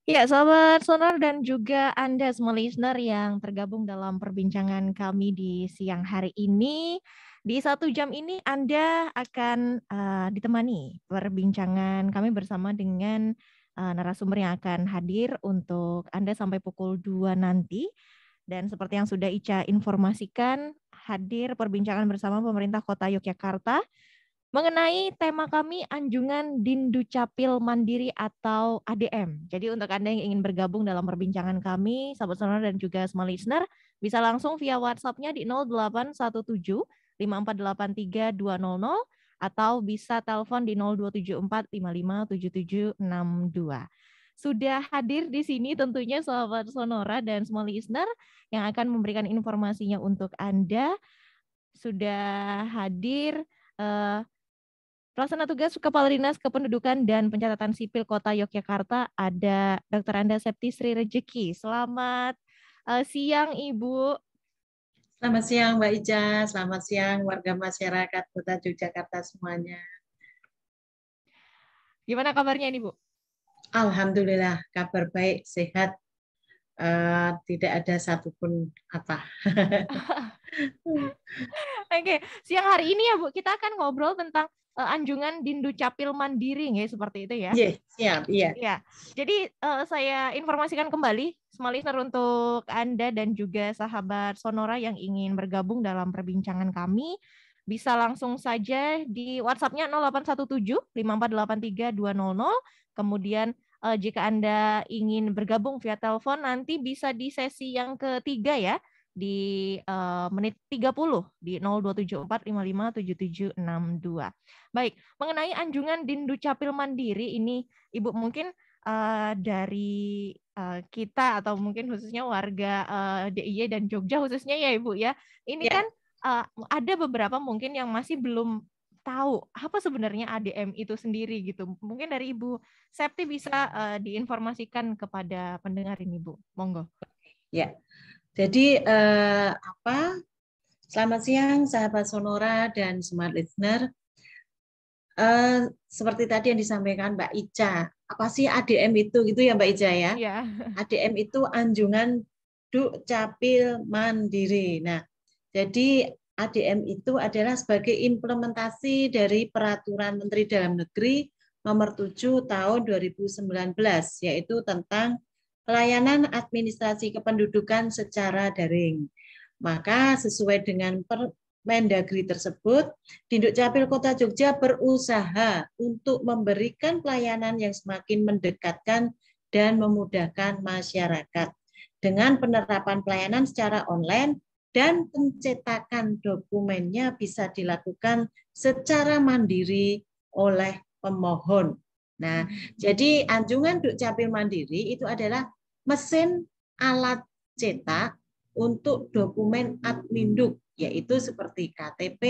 Ya, sahabat Sonar dan juga Anda semua listener yang tergabung dalam perbincangan kami di siang hari ini. Di 1 jam ini Anda akan ditemani perbincangan kami bersama dengan narasumber yang akan hadir untuk Anda sampai pukul 2 nanti. Dan seperti yang sudah Ica informasikan, hadir perbincangan bersama pemerintah Kota Yogyakarta mengenai tema kami Anjungan Dindu Capil Mandiri atau ADM. Jadi untuk Anda yang ingin bergabung dalam perbincangan kami, sahabat sonora dan juga semua listener, bisa langsung via WhatsApp-nya di 0817 5483 200 atau bisa telepon di 0274 557762. Sudah hadir di sini tentunya sahabat sonora dan semua listener yang akan memberikan informasinya untuk Anda. Sudah hadir Pelaksana tugas Kepala Dinas Kependudukan dan Pencatatan Sipil Kota Yogyakarta ada Dr. Anda Septi Sri Rejeki. Selamat siang Ibu. Selamat siang Mbak Ica, selamat siang warga masyarakat Kota Yogyakarta semuanya. Gimana kabarnya ini Bu? Alhamdulillah kabar baik, sehat, tidak ada satupun apa. Oke, siang hari ini ya Bu, kita akan ngobrol tentang Anjungan Dindu Capil Mandiri, ya seperti itu ya. Iya, siap, iya. Ya, jadi saya informasikan kembali semua listener untuk Anda dan juga sahabat Sonora yang ingin bergabung dalam perbincangan kami, bisa langsung saja di WhatsApp-nya 0817 5483 200. Kemudian jika Anda ingin bergabung via telepon nanti bisa di sesi yang ketiga ya, di menit 30 di 0274 557762. Baik, mengenai Anjungan Dindu Capil Mandiri ini Ibu mungkin dari kita atau mungkin khususnya warga DIY dan Jogja khususnya ya Ibu ya. Ini Ya. kan ada beberapa mungkin yang masih belum tahu apa sebenarnya ADM itu sendiri gitu. Mungkin dari Ibu Septi bisa diinformasikan kepada pendengar ini Bu. Monggo. Ya. Jadi selamat siang sahabat Sonora dan Smart Listener. Seperti tadi yang disampaikan Mbak Ica, apa sih ADM itu gitu ya Mbak Ica ya? Iya. ADM itu Anjungan Duk Capil Mandiri. Nah, jadi ADM itu adalah sebagai implementasi dari Peraturan Menteri Dalam Negeri Nomor 7 Tahun 2019, yaitu tentang pelayanan administrasi kependudukan secara daring. Maka sesuai dengan Mendagri tersebut, Dinduk Capil Kota Jogja berusaha untuk memberikan pelayanan yang semakin mendekatkan dan memudahkan masyarakat dengan penerapan pelayanan secara online dan pencetakan dokumennya bisa dilakukan secara mandiri oleh pemohon. Nah, jadi Anjungan Dukcapil Mandiri itu adalah mesin alat cetak untuk dokumen Adminduk, yaitu seperti KTP,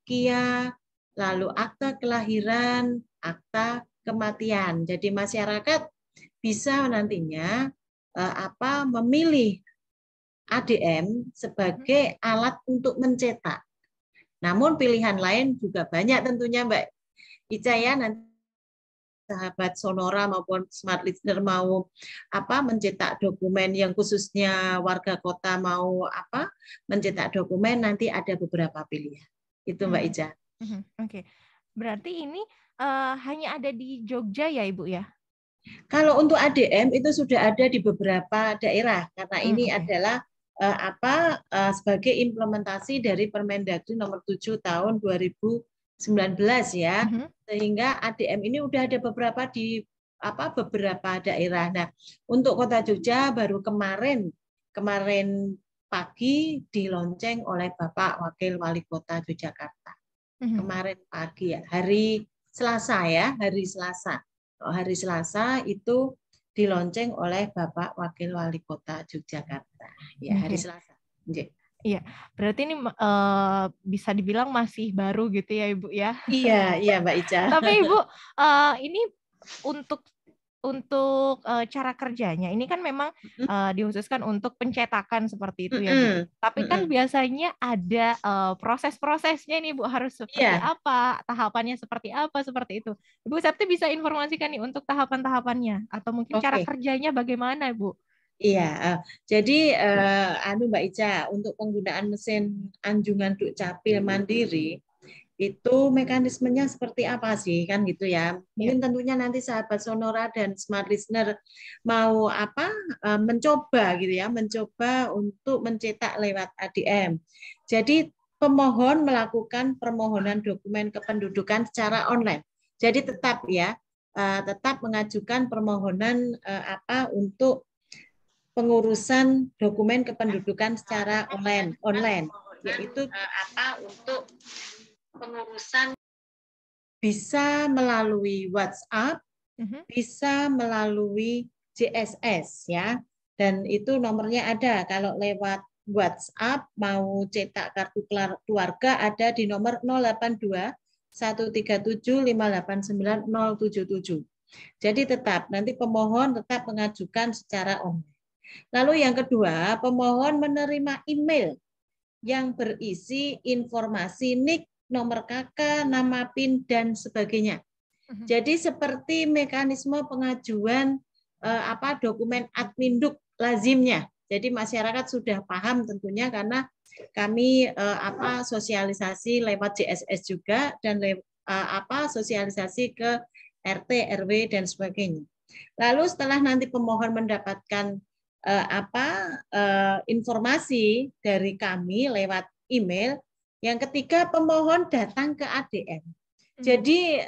KIA, lalu akta kelahiran, akta kematian. Jadi masyarakat bisa nantinya memilih ADM sebagai alat untuk mencetak. Namun pilihan lain juga banyak tentunya Mbak Ica ya, nanti sahabat Sonora maupun Smart Listener mau mencetak dokumen yang khususnya warga kota mau mencetak dokumen, nanti ada beberapa pilihan. Itu Mbak Ica. Oke. Berarti ini hanya ada di Jogja ya Ibu ya? Kalau untuk ADM itu sudah ada di beberapa daerah karena ini adalah sebagai implementasi dari Permendagri Nomor 7 Tahun 2019 ya. Sehingga ADM ini udah ada beberapa di beberapa daerah. Nah, untuk Kota Jogja baru kemarin pagi dilonceng oleh Bapak Wakil Wali Kota Yogyakarta. Kemarin pagi ya, hari Selasa ya, hari Selasa. Hari Selasa itu dilonceng oleh Bapak Wakil Wali Kota Yogyakarta. Ya, hari Selasa. Iya, berarti ini bisa dibilang masih baru gitu ya Ibu ya? Iya Mbak Ica. Tapi Ibu, ini untuk untuk cara kerjanya ini kan memang Mm, dikhususkan untuk pencetakan seperti itu ya Bu. mm, Tapi kan mm. biasanya ada proses-prosesnya nih Bu, harus seperti Iya, apa, tahapannya seperti apa, seperti itu. Ibu Septi bisa informasikan nih untuk tahapan-tahapannya atau mungkin cara oke. kerjanya bagaimana Bu? Iya, jadi Mbak Ica, untuk penggunaan mesin anjungan Dukcapil mandiri itu mekanismenya seperti apa sih kan gitu ya. Ya. Mungkin tentunya nanti sahabat Sonora dan Smart Listener mau apa mencoba gitu ya, mencoba untuk mencetak lewat ADM. Jadi pemohon melakukan permohonan dokumen kependudukan secara online. Jadi tetap ya, tetap mengajukan permohonan untuk pengurusan dokumen kependudukan secara online, yaitu untuk pengurusan bisa melalui WhatsApp, Mhm. bisa melalui JSS ya. Dan itu nomornya ada. Kalau lewat WhatsApp mau cetak kartu keluarga ada di nomor 082 137 589 077. Jadi tetap nanti pemohon tetap mengajukan secara online. Lalu yang kedua, pemohon menerima email yang berisi informasi NIK, nomor KK, nama PIN, dan sebagainya. Mhm. Jadi seperti mekanisme pengajuan dokumen adminduk lazimnya. Jadi masyarakat sudah paham tentunya karena kami sosialisasi lewat JSS juga dan sosialisasi ke RT, RW dan sebagainya. Lalu setelah nanti pemohon mendapatkan informasi dari kami lewat email, yang ketiga pemohon datang ke ADM. Jadi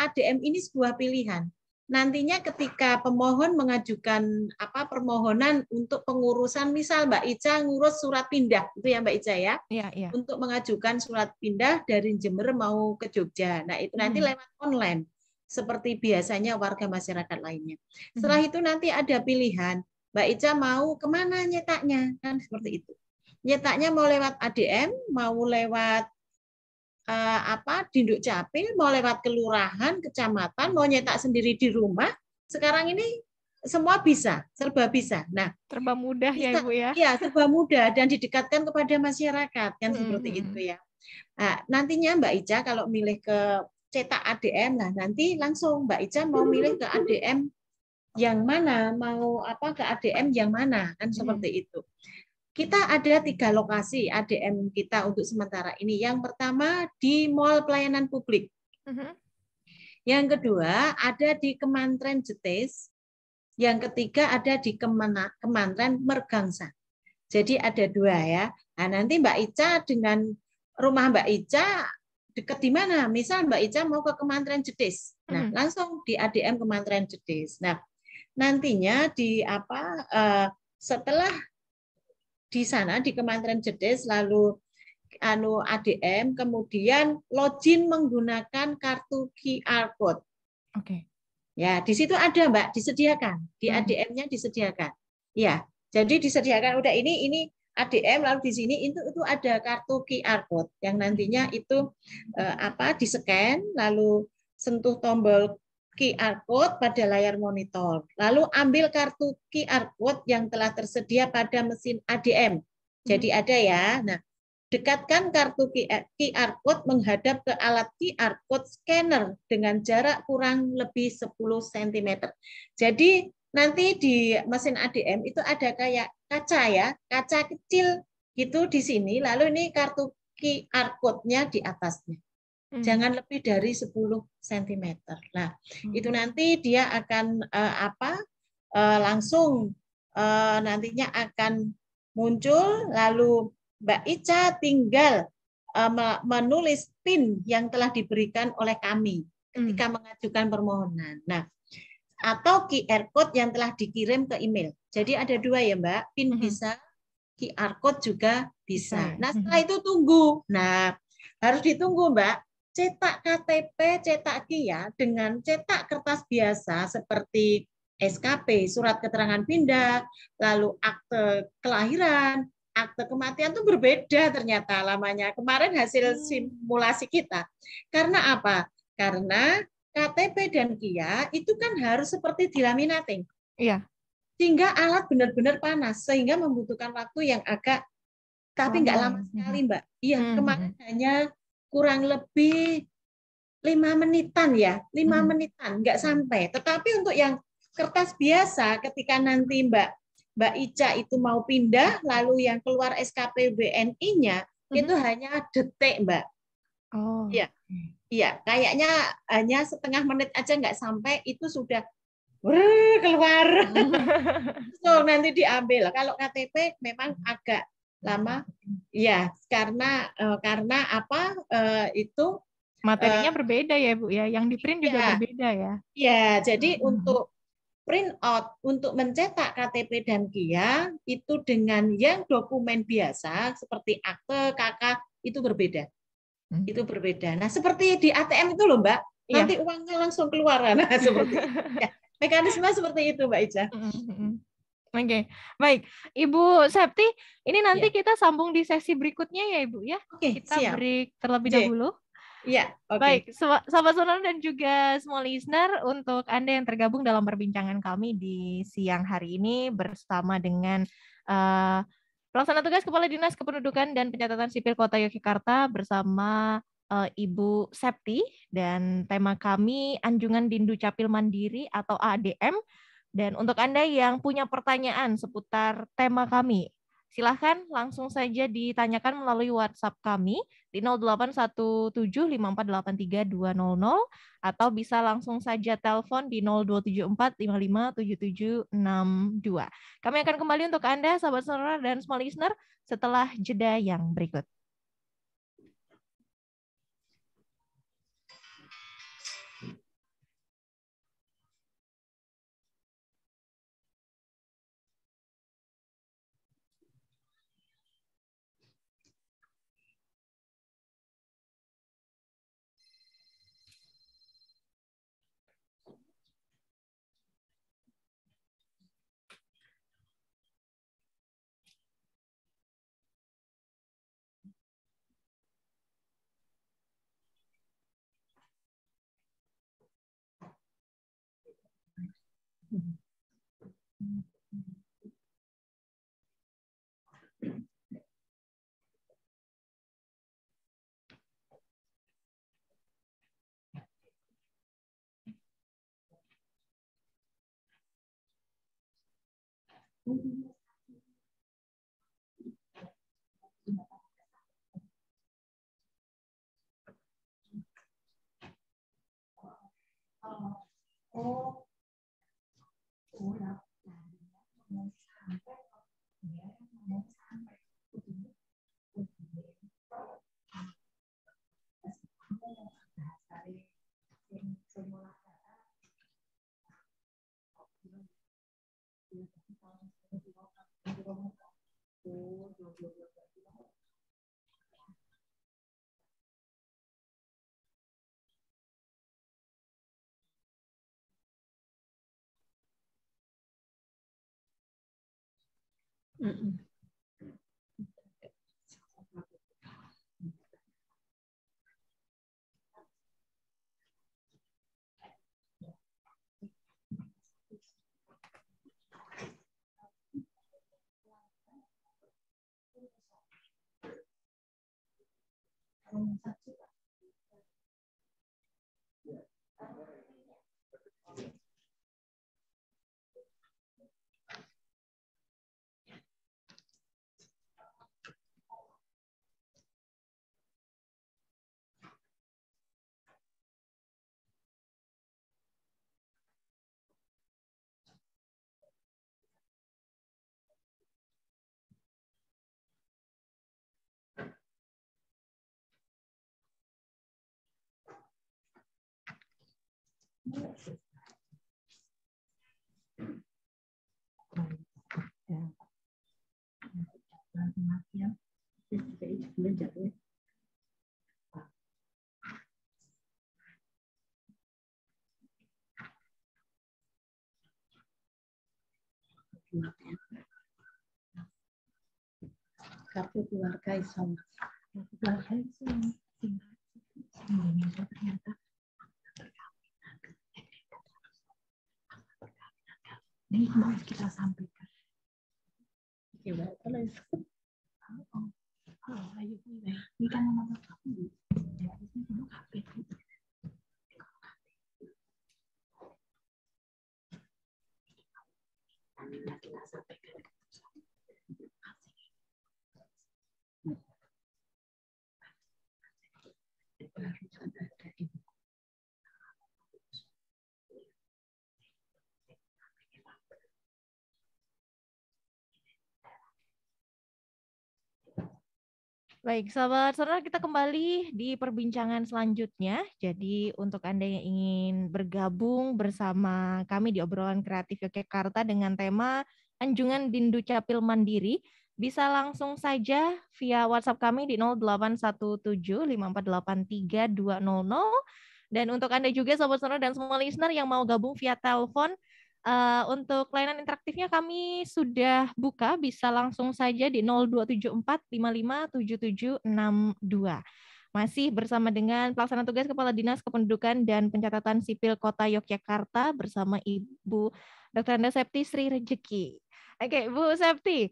ADM ini sebuah pilihan. Nantinya ketika pemohon mengajukan permohonan untuk pengurusan, misal Mbak Ica ngurus surat pindah, itu ya Mbak Ica ya, Iya, iya. untuk mengajukan surat pindah dari Jember mau ke Jogja. Nah itu nanti lewat online, seperti biasanya warga masyarakat lainnya. Setelah itu nanti ada pilihan, Mbak Ica mau kemana nyetaknya, kan seperti itu. Nyetaknya mau lewat ADM, mau lewat di Dukcapil, mau lewat kelurahan, kecamatan, mau nyetak sendiri di rumah. Sekarang ini semua bisa, serba bisa. Nah, Serba mudah ya bisa, Ibu ya. ya serba mudah dan didekatkan kepada masyarakat kan seperti itu Mhm. ya. Nah, nantinya Mbak Ica kalau milih ke cetak ADM, nah nanti langsung Mbak Ica mau milih ke ADM yang mana, mau ke ADM yang mana kan Mhm. seperti itu. Kita ada 3 lokasi ADM kita untuk sementara ini. Yang pertama di Mall Pelayanan Publik. Mhm. Yang kedua ada di Kementerian Jetis. Yang ketiga ada di Kementerian Mergangsa. Jadi ada 2 ya. Nah, nanti Mbak Ica dengan rumah Mbak Ica dekat di mana? Misal Mbak Ica mau ke Kementerian Jetis. Nah, Mhm. langsung di ADM Kementerian Jetis. Nah, nantinya setelah di sana di Kementerian Jetis lalu ADM kemudian login menggunakan kartu QR code. Oke. Ya, di situ ada Mbak disediakan, di Mhm. ADM-nya disediakan. Ya, jadi disediakan udah ini ADM lalu di sini itu ada kartu QR code yang nantinya itu di-scan lalu sentuh tombol QR code pada layar monitor. Lalu ambil kartu QR code yang telah tersedia pada mesin ADM. Jadi ada ya. Nah, dekatkan kartu QR code menghadap ke alat QR code scanner dengan jarak kurang lebih 10 cm. Jadi nanti di mesin ADM itu ada kayak kaca ya, kaca kecil gitu di sini, lalu ini kartu QR code-nya di atasnya. Mhm. Jangan lebih dari 10 cm. Nah, itu Oh. nanti dia akan langsung nantinya akan muncul, lalu Mbak Ica tinggal menulis PIN yang telah diberikan oleh kami Mhm. ketika mengajukan permohonan. Nah, atau QR code yang telah dikirim ke email. Jadi ada 2 ya Mbak, PIN Mhm. bisa, QR code juga Bisa bisa. ya. Nah, setelah Mhm. itu tunggu. Nah, harus ditunggu Mbak. Cetak KTP, cetak KIA dengan cetak kertas biasa seperti SKP, surat keterangan pindah, lalu akte kelahiran, akte kematian itu berbeda ternyata lamanya. Kemarin hasil Hmm. simulasi kita. Karena apa? Karena KTP dan KIA itu kan harus seperti dilaminating. Iya. Sehingga alat benar-benar panas, sehingga membutuhkan waktu yang agak, tapi nggak lama sekali, Mbak. Iya, kemarin hanya kurang lebih 5 menitan ya, 5 menitan, nggak sampai. Tetapi untuk yang kertas biasa, ketika nanti Mbak Ica itu mau pindah, lalu yang keluar SKP BNI-nya, itu hanya detik, Mbak. Oh. Iya, iya, kayaknya hanya setengah menit aja nggak sampai, itu sudah keluar. So, nanti diambil. Kalau KTP memang agak lama, ya karena apa itu materinya berbeda ya Bu ya, yang di print juga berbeda ya. Ya, jadi untuk print out, untuk mencetak KTP dan KIA itu dengan yang dokumen biasa seperti akte, KK itu berbeda. Itu berbeda. Nah, seperti di ATM itu loh, Mbak. Nanti uangnya langsung keluar. Nah, seperti itu. Ya, mekanisme seperti itu, Mbak Ica. Oke, baik. Ibu Septi, ini nanti kita sambung di sesi berikutnya ya, Ibu ya. Kita siap. break terlebih dahulu. Iya, Baik, sahabat sonora dan juga semua listener, untuk Anda yang tergabung dalam perbincangan kami di siang hari ini bersama dengan Pelaksana Tugas Kepala Dinas Kependudukan dan Pencatatan Sipil Kota Yogyakarta bersama Ibu Septi, dan tema kami Anjungan Dindu Capil Mandiri atau ADM. Dan untuk Anda yang punya pertanyaan seputar tema kami, silahkan langsung saja ditanyakan melalui WhatsApp kami di 08175483 atau bisa langsung saja telepon di 0274557762. Kami akan kembali untuk Anda, sahabat sonora dan small listener, setelah jeda yang berikut. Kartu keluarga Islam. Ini mau kita sampaikan. Gimana? Ayo, ini kan nama kamu. Ya, ini kamu HP. Kita sampaikan. Barusan ada ibu. Baik, sahabat sonora, kita kembali di perbincangan selanjutnya. Jadi untuk Anda yang ingin bergabung bersama kami di obrolan kreatif Yogyakarta dengan tema Anjungan Dindu Capil Mandiri, bisa langsung saja via WhatsApp kami di 08175483 200. Dan untuk Anda juga sahabat sonora dan semua listener yang mau gabung via telepon, untuk layanan interaktifnya kami sudah buka, bisa langsung saja di 0274557762. Masih bersama dengan pelaksana tugas Kepala Dinas Kependudukan dan Pencatatan Sipil Kota Yogyakarta bersama Ibu Dr. Anda Septi Sri Rejeki. Oke, Bu Septi,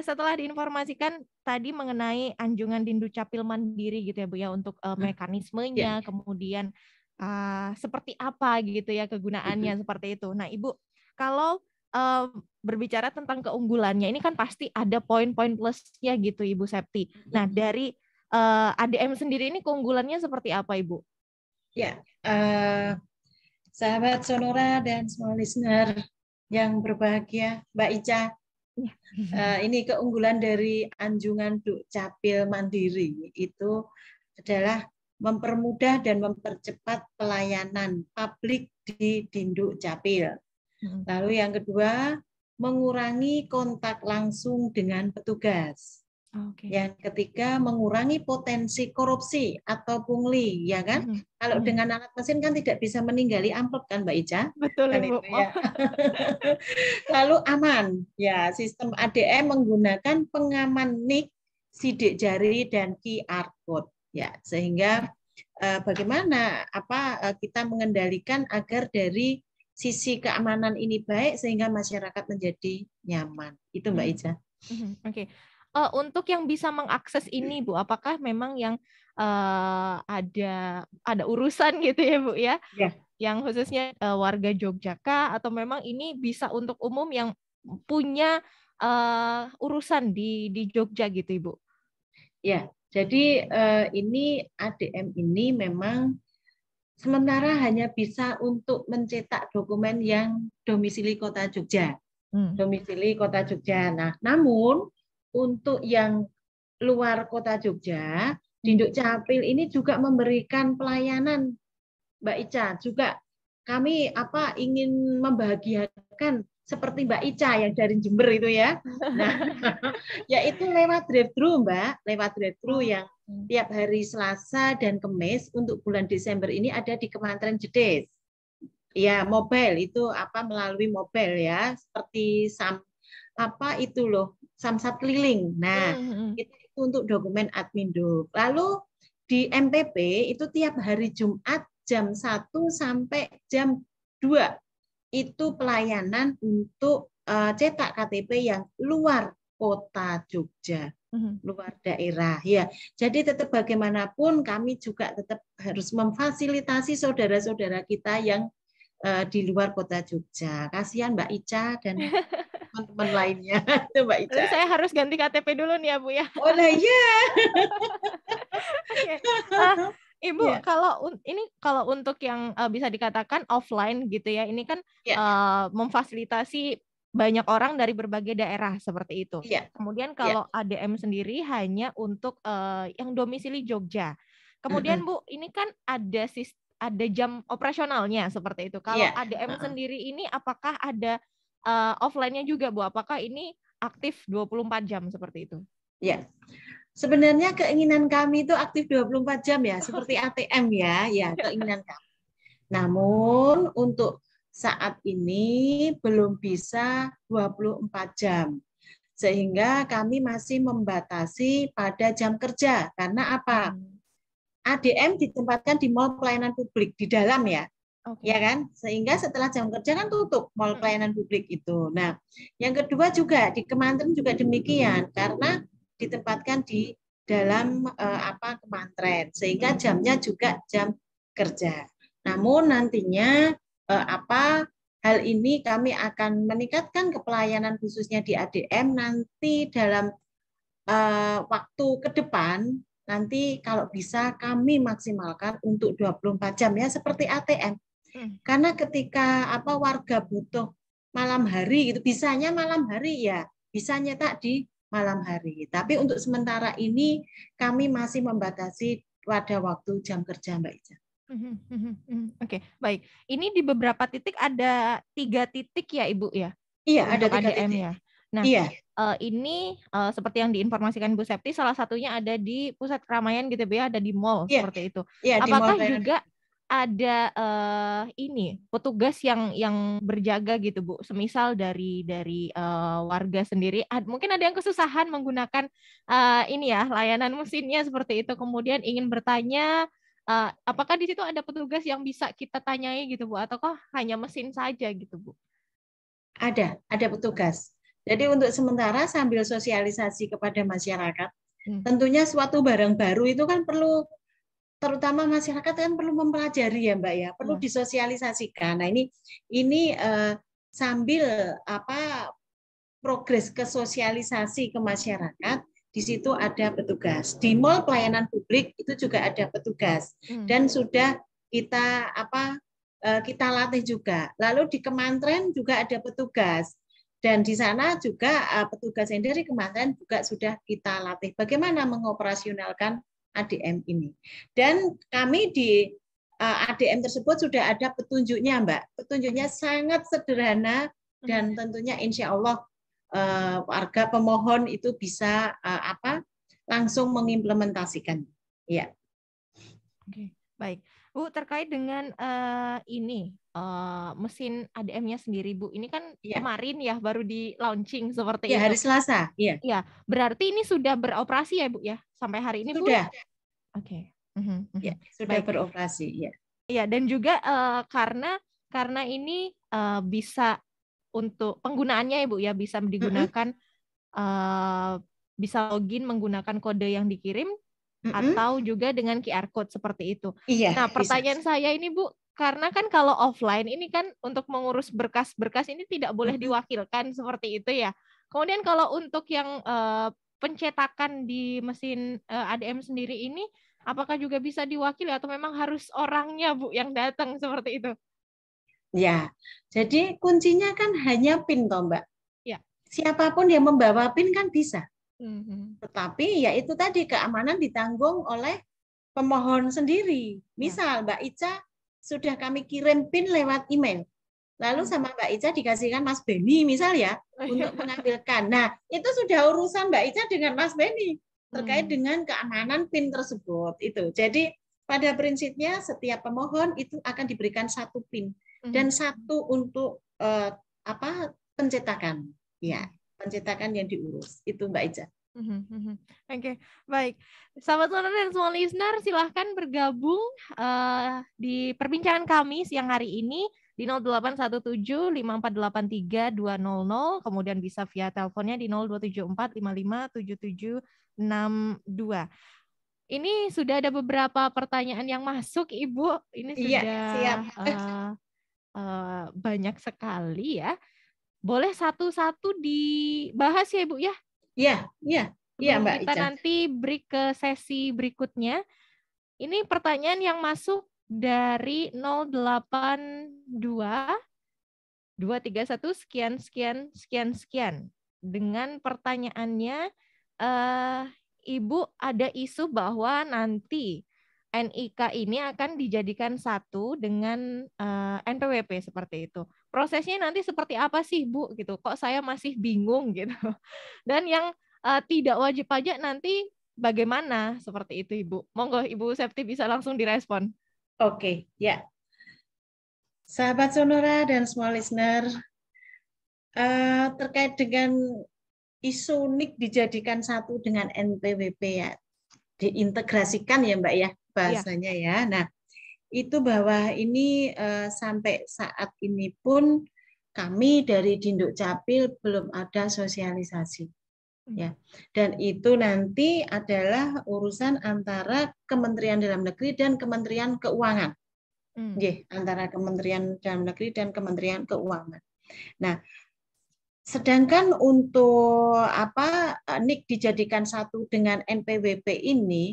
setelah diinformasikan tadi mengenai Anjungan Dindu Capil Mandiri gitu ya Bu ya, untuk mekanismenya, kemudian seperti apa gitu ya kegunaannya seperti itu. Nah Ibu, kalau berbicara tentang keunggulannya, ini kan pasti ada poin-poin plusnya gitu Ibu Septi. Nah dari ADM sendiri ini keunggulannya seperti apa Ibu? Ya, sahabat Sonora dan semua listener yang berbahagia, Mbak Ica, ini keunggulan dari Anjungan Dukcapil Mandiri itu adalah mempermudah dan mempercepat pelayanan publik di Dinduk Capil. Lalu yang kedua, mengurangi kontak langsung dengan petugas. Yang ketiga, mengurangi potensi korupsi atau pungli, ya kan? Kalau dengan alat mesin kan tidak bisa meninggali amplop kan, Mbak Ica? Betul, kan Ibu. Itu, ya. Lalu aman, ya sistem ADM menggunakan pengaman NIK, sidik jari dan QR code, ya sehingga bagaimana kita mengendalikan agar dari sisi keamanan ini baik sehingga masyarakat menjadi nyaman. Itu Mbak Ica. Oke. Untuk yang bisa mengakses ini Bu, apakah memang yang ada urusan gitu ya Bu ya? Ya. Yang khususnya warga Jogja atau memang ini bisa untuk umum yang punya urusan di Jogja gitu Ibu? Ya, jadi ini ADM ini memang sementara hanya bisa untuk mencetak dokumen yang domisili Kota Jogja. Domisili Kota Jogja. Nah, namun untuk yang luar Kota Jogja, Dinduk Capil ini juga memberikan pelayanan, Mbak Ica. Juga kami ingin membahagiakan seperti Mbak Ica yang dari Jember itu ya. Nah, yaitu lewat drive-thru, Mbak, lewat drive-thru yang tiap hari Selasa dan Kamis untuk bulan Desember ini ada di Kementerian Jedes. Ya, mobile itu melalui mobile ya, seperti Samsat keliling. Nah, itu untuk dokumen Adminduk. Lalu di MPP itu tiap hari Jumat jam 1 sampai jam 2 itu pelayanan untuk cetak KTP yang luar Kota Jogja, luar daerah ya. Jadi tetap bagaimanapun kami juga tetap harus memfasilitasi saudara-saudara kita yang di luar Kota Jogja. Kasihan Mbak Ica dan teman-teman lainnya. Itu Mbak Ica. Jadi saya harus ganti KTP dulu nih ya Bu ya. Oh lah iya. Okay. Ibu, kalau untuk yang bisa dikatakan offline gitu ya, ini kan memfasilitasi banyak orang dari berbagai daerah seperti itu. Kemudian kalau ADM sendiri hanya untuk yang domisili Jogja. Kemudian Bu, ini kan ada jam operasionalnya seperti itu. Kalau ADM sendiri ini apakah ada offline-nya juga Bu? Apakah ini aktif 24 jam seperti itu? Ya. Sebenarnya keinginan kami itu aktif 24 jam ya, seperti ATM ya keinginan kami. Namun untuk saat ini belum bisa 24 jam. Sehingga kami masih membatasi pada jam kerja. Karena apa? ADM ditempatkan di mall pelayanan publik di dalam ya. Oke. Ya kan? Sehingga setelah jam kerja kan tutup mall pelayanan publik itu. Nah, yang kedua juga di Kemantren juga demikian karena ditempatkan di dalam Kemantren sehingga jamnya juga jam kerja. Namun nantinya hal ini kami akan meningkatkan kepelayanan khususnya di ADM nanti dalam waktu ke depan. Nanti kalau bisa kami maksimalkan untuk 24 jam ya seperti ATM. Karena ketika warga butuh malam hari gitu, bisanya malam hari ya, bisa nyetak di malam hari. Tapi untuk sementara ini kami masih membatasi pada waktu jam kerja, Mbak Ica. Oke, baik. Ini di beberapa titik ada 3 titik ya, Ibu ya? Iya, untuk ada 3 ADM titik. ya. Nah, iya. Ini seperti yang diinformasikan Bu Septi, salah satunya ada di pusat keramaian gitu Bu ya, ada di mall seperti itu. Iya, apakah juga ada petugas yang berjaga gitu Bu, semisal dari warga sendiri, mungkin ada yang kesusahan menggunakan layanan mesinnya seperti itu, kemudian ingin bertanya, apakah di situ ada petugas yang bisa kita tanyai gitu Bu, ataukah hanya mesin saja gitu Bu? Ada petugas. Jadi untuk sementara sambil sosialisasi kepada masyarakat, tentunya suatu barang baru itu kan perlu, terutama masyarakat kan perlu mempelajari ya Mbak ya, perlu disosialisasikan. Nah ini sambil progres ke sosialisasi ke masyarakat, di situ ada petugas. Di mall pelayanan publik itu juga ada petugas dan sudah kita kita latih juga. Lalu di Kemantren juga ada petugas. Dan di sana juga petugas yang dari Kemantren juga sudah kita latih bagaimana mengoperasionalkan ADM ini. Dan kami di ADM tersebut sudah ada petunjuknya, Mbak. Petunjuknya sangat sederhana dan tentunya insya Allah warga pemohon itu bisa langsung mengimplementasikan. Ya. Oke, baik. Bu, terkait dengan mesin ADM-nya sendiri, Bu. Ini kan kemarin ya baru di launching seperti itu. Hari Selasa. Iya. Ya, berarti ini sudah beroperasi ya, Bu ya? Sampai hari ini, sudah. Bu? Oke. Ya, sudah beroperasi, ya. Iya, dan juga karena ini bisa untuk penggunaannya ya, Bu ya, bisa digunakan bisa login menggunakan kode yang dikirim atau juga dengan QR code seperti itu. Iya, nah, pertanyaan saya ini Bu, karena kan kalau offline ini kan untuk mengurus berkas-berkas ini tidak boleh diwakilkan seperti itu ya. Kemudian kalau untuk yang pencetakan di mesin ADM sendiri ini, apakah juga bisa diwakili atau memang harus orangnya Bu yang datang seperti itu? Ya, jadi kuncinya kan hanya PIN toh Mbak. Ya. Siapapun yang membawa PIN kan bisa. Tetapi ya itu tadi keamanan ditanggung oleh pemohon sendiri. Misal Mbak Ica sudah kami kirim PIN lewat email. Lalu sama Mbak Ica dikasihkan Mas Beni misal ya untuk mengambilkan. Nah, itu sudah urusan Mbak Ica dengan Mas Beni terkait dengan keamanan PIN tersebut itu. Jadi pada prinsipnya setiap pemohon itu akan diberikan satu PIN dan satu untuk pencetakan. Ya. Pencetakan yang diurus itu Mbak Ica. Oke, baik. Sahabat Sonora dan semua listener, silahkan bergabung di perbincangan kami siang hari ini di 08175483 200, kemudian bisa via teleponnya di 0274557762. Ini sudah ada beberapa pertanyaan yang masuk, Ibu. Ini sudah siap. Banyak sekali ya. Boleh satu-satu dibahas ya, Bu ya? Iya, Mbak Kita Ica. nanti break ke sesi berikutnya. Ini pertanyaan yang masuk dari 082 231 sekian. Dengan pertanyaannya, Ibu ada isu bahwa nanti NIK ini akan dijadikan satu dengan NPWP seperti itu. Prosesnya nanti seperti apa sih, Bu? Gitu. Kok saya masih bingung gitu. Dan yang tidak wajib pajak nanti bagaimana seperti itu, Ibu? Monggo Ibu Septi bisa langsung direspon. Oke, ya. Sahabat Sonora dan semua listener, terkait dengan isu NIK dijadikan satu dengan NPWP ya, diintegrasikan ya Mbak ya bahasanya ya. Nah, itu bahwa ini sampai saat ini pun kami dari Dinduk Capil belum ada sosialisasi. Ya, dan itu nanti adalah urusan antara Kementerian Dalam Negeri dan Kementerian Keuangan. Antara Kementerian Dalam Negeri dan Kementerian Keuangan. Nah, sedangkan untuk NIK dijadikan satu dengan NPWP ini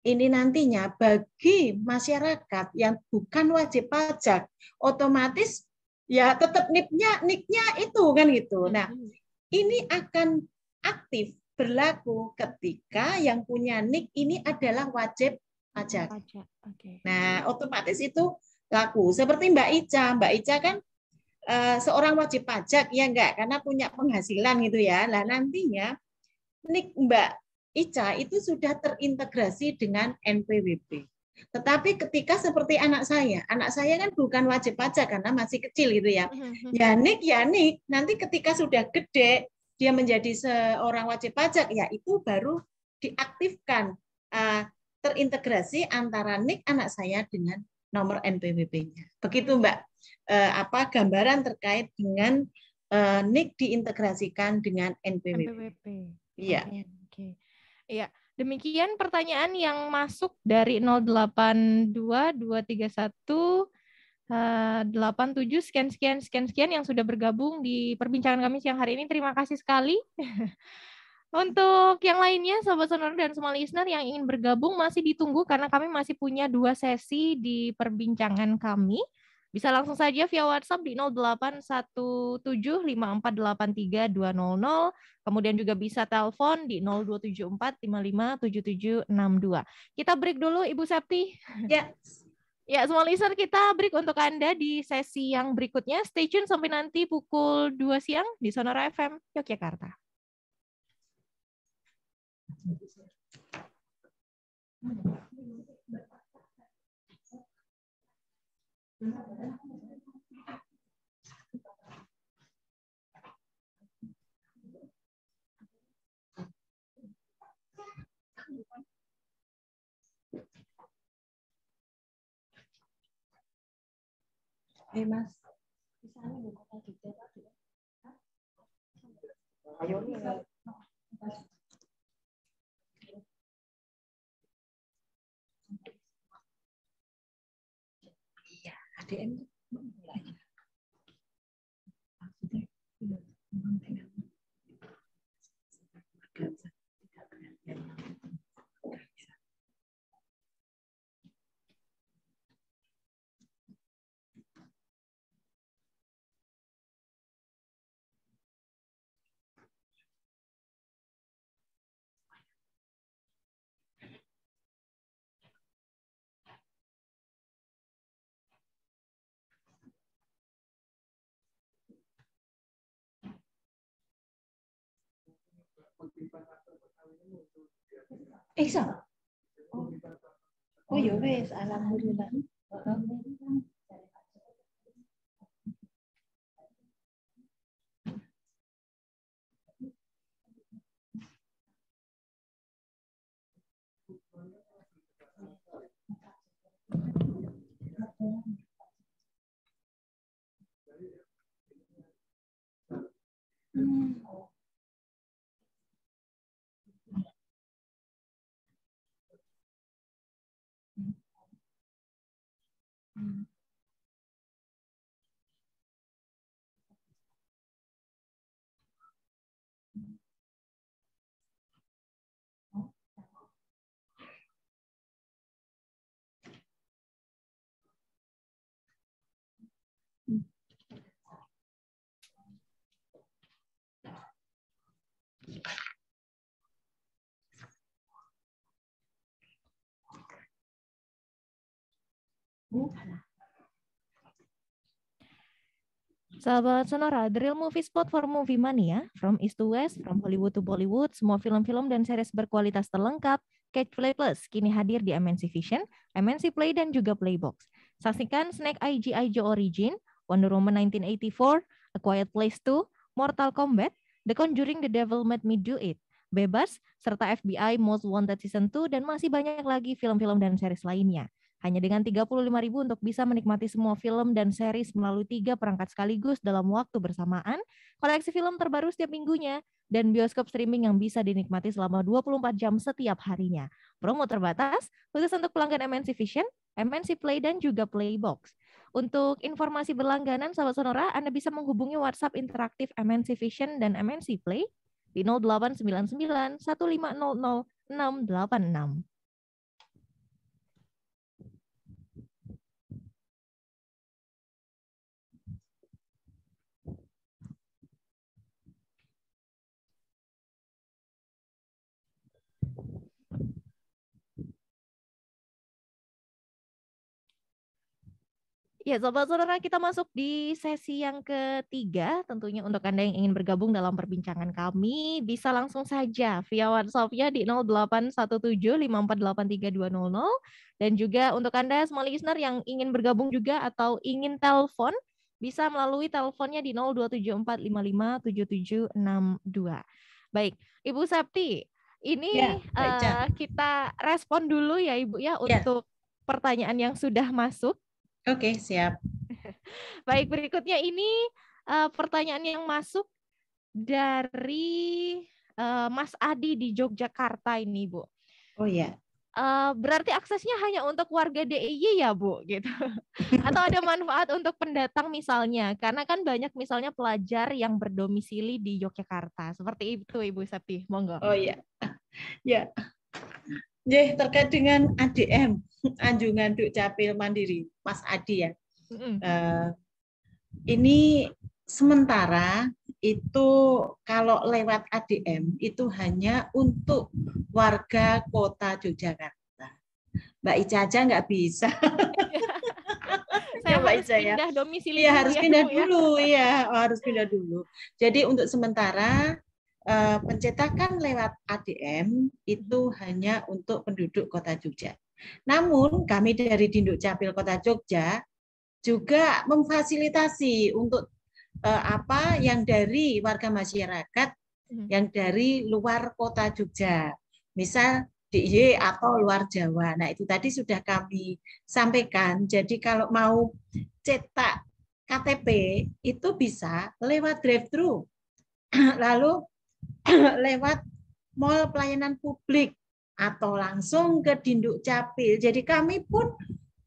nantinya bagi masyarakat yang bukan wajib pajak, otomatis ya tetap NIK-nya itu kan gitu. Nah, ini akan aktif berlaku ketika yang punya NIK ini adalah wajib pajak. Nah, otomatis itu laku. Seperti Mbak Ica. Mbak Ica kan seorang wajib pajak, ya enggak? Karena punya penghasilan gitu ya. Nah, nantinya NIK Mbak Ica itu sudah terintegrasi dengan NPWP. Tetapi ketika seperti anak saya kan bukan wajib pajak karena masih kecil gitu ya. Ya NIK. Nanti ketika sudah gede, dia menjadi seorang wajib pajak, ya itu baru diaktifkan terintegrasi antara NIK anak saya dengan nomor NPWP-nya. Begitu Mbak, gambaran terkait dengan NIK diintegrasikan dengan NPWP. Iya. Oke. Iya, demikian pertanyaan yang masuk dari 082231 87 sekian yang sudah bergabung di perbincangan kami siang hari ini. Terima kasih sekali. Untuk yang lainnya, Sobat Sonora dan semua listener yang ingin bergabung masih ditunggu karena kami masih punya 2 sesi di perbincangan kami. Bisa langsung saja via WhatsApp di 08175483 kemudian juga bisa telepon di 0274557762. Kita break dulu, Ibu Septi. Ya. Ya, semua listener, kita break untuk Anda di sesi yang berikutnya. Stay tune sampai nanti pukul 2 siang di Sonora FM Yogyakarta. Mas, di sana buku tadi ayo nih. Iya, ADM sama. Oh ya wes, alhamdulillah. Sahabat Sonora, The Real Movie Spot for Movie Mania, from East to West, from Hollywood to Bollywood, semua film-film dan series berkualitas terlengkap, Catch Play Plus, kini hadir di MNC Vision, MNC Play, dan juga Playbox. Saksikan Snack I.G.I. Joe Origin, Wonder Woman 1984, A Quiet Place 2, Mortal Kombat, The Conjuring The Devil Made Me Do It, Bebas, serta FBI Most Wanted Season 2, dan masih banyak lagi film-film dan series lainnya. Hanya dengan 35.000 untuk bisa menikmati semua film dan series melalui 3 perangkat sekaligus dalam waktu bersamaan, koleksi film terbaru setiap minggunya, dan bioskop streaming yang bisa dinikmati selama 24 jam setiap harinya. Promo terbatas khusus untuk pelanggan MNC Vision, MNC Play, dan juga Playbox. Untuk informasi berlangganan, sahabat Sonora, Anda bisa menghubungi WhatsApp interaktif MNC Vision dan MNC Play di 0899 1500 686. Ya, Sobat Sonora, kita masuk di sesi yang ketiga. Tentunya untuk Anda yang ingin bergabung dalam perbincangan kami, bisa langsung saja via WhatsApp-nya di 0817548320. Dan juga untuk Anda semua listener yang ingin bergabung juga atau ingin telepon, bisa melalui teleponnya di 0274557762. Baik, Ibu Septi, ini Ya, Mbak Ica. kita respon dulu ya Ibu ya Ya. untuk pertanyaan yang sudah masuk. Oke, siap. Baik, berikutnya ini pertanyaan yang masuk dari Mas Adi di Yogyakarta ini, Bu. Oh ya. Berarti aksesnya hanya untuk warga DIY ya, Bu, gitu. Atau ada manfaat untuk pendatang misalnya, karena kan banyak misalnya pelajar yang berdomisili di Yogyakarta. Seperti itu, Ibu Septi. Monggo. Oh ya. Ya. Terkait dengan ADM, Anjungan Dukcapil Mandiri, Mas Adi ya. Ini sementara itu kalau lewat ADM itu hanya untuk warga kota Yogyakarta. Mbak Ica aja nggak bisa. Saya Mbak harus Ica pindah domisili ya, dulu harus ya, pindah Bu, ya. dulu ya, harus pindah dulu. Jadi untuk sementara pencetakan lewat ADM itu hanya untuk penduduk Kota Jogja. Namun kami dari Dinduk Capil Kota Jogja juga memfasilitasi untuk yang dari warga masyarakat yang dari luar Kota Jogja, misal DIY atau luar Jawa. Nah, itu tadi sudah kami sampaikan. Jadi kalau mau cetak KTP itu bisa lewat drive-thru, lalu lewat mall pelayanan publik atau langsung ke Dinduk Capil. Jadi kami pun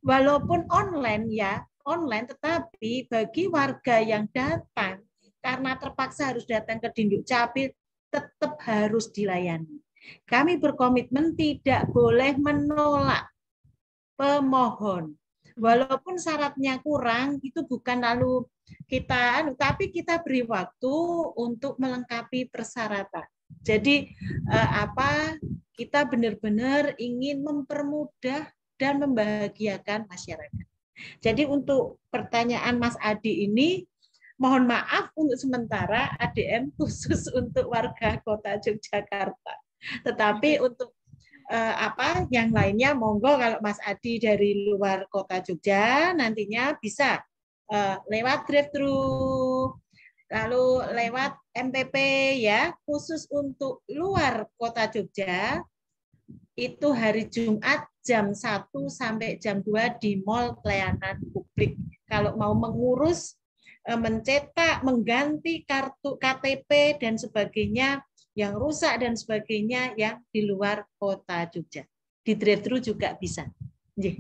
walaupun online ya, online, tetapi bagi warga yang datang karena terpaksa harus datang ke Dinduk Capil tetap harus dilayani. Kami berkomitmen tidak boleh menolak pemohon. Walaupun syaratnya kurang, itu bukan lalu tapi kita beri waktu untuk melengkapi persyaratan. Jadi kita benar-benar ingin mempermudah dan membahagiakan masyarakat. Jadi untuk pertanyaan Mas Adi ini, mohon maaf untuk sementara ADM khusus untuk warga Kota Yogyakarta. Tetapi untuk yang lainnya monggo kalau Mas Adi dari luar Kota Jogja nantinya bisa lewat drive-thru, lalu lewat MPP ya, khusus untuk luar Kota Jogja itu hari Jumat jam 1 sampai jam 2 di Mall Pelayanan Publik. Kalau mau mengurus, mencetak, mengganti kartu KTP dan sebagainya yang rusak dan sebagainya yang di luar Kota Jogja. Di drive-thru juga bisa. Oke.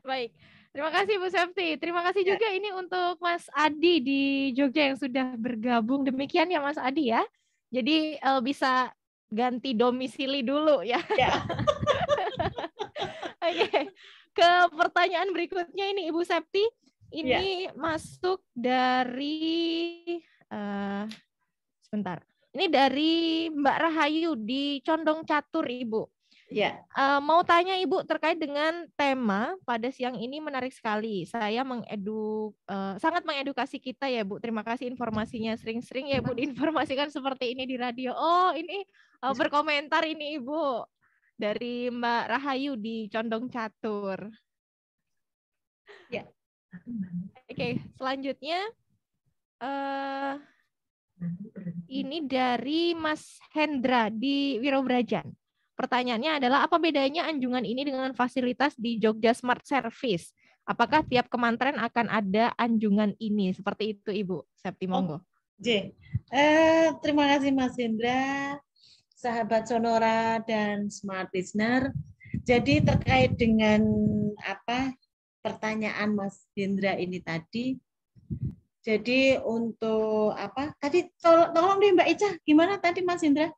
Baik. Terima kasih Bu Septi. Terima kasih juga ini untuk Mas Adi di Jogja yang sudah bergabung. Demikian ya Mas Adi ya. Jadi bisa ganti domisili dulu ya. Oke. Ke pertanyaan berikutnya ini Ibu Septi. Ini masuk dari sebentar. Ini dari Mbak Rahayu di Condong Catur, Ibu. Ya. Mau tanya Ibu terkait dengan tema pada siang ini menarik sekali. Saya sangat mengedukasi kita ya Bu. Terima kasih informasinya. Sering-sering ya Bu diinformasikan seperti ini di radio. Oh ini berkomentar ini Ibu dari Mbak Rahayu di Condong Catur. Ya. Oke, selanjutnya ini dari Mas Hendra di Wirobrajan. Pertanyaannya adalah apa bedanya anjungan ini dengan fasilitas di Jogja Smart Service? Apakah tiap kementerian akan ada anjungan ini? Seperti itu Ibu Septi, monggo. Terima kasih Mas Hendra, sahabat Sonora dan Smart Listener. Jadi terkait dengan pertanyaan Mas Hendra ini tadi. Jadi untuk tadi tolong deh Mbak Ica, gimana tadi Mas Hendra?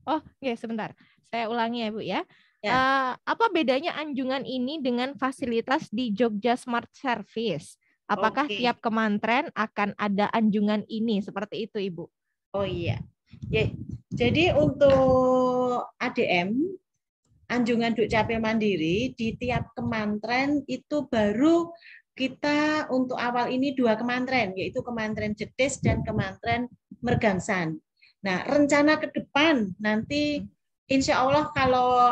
Oh, oke, sebentar. Saya ulangi ya, Bu ya. Ya. Apa bedanya anjungan ini dengan fasilitas di Jogja Smart Service? Apakah tiap kementerian akan ada anjungan ini? Seperti itu, Ibu. Oh iya. Ya, jadi untuk ADM, anjungan Dukcapil Mandiri, di tiap kementerian itu baru kita untuk awal ini 2 kementerian, yaitu Kementerian Jedes dan Kementerian Mergangsan. Nah, rencana ke depan nanti insya Allah kalau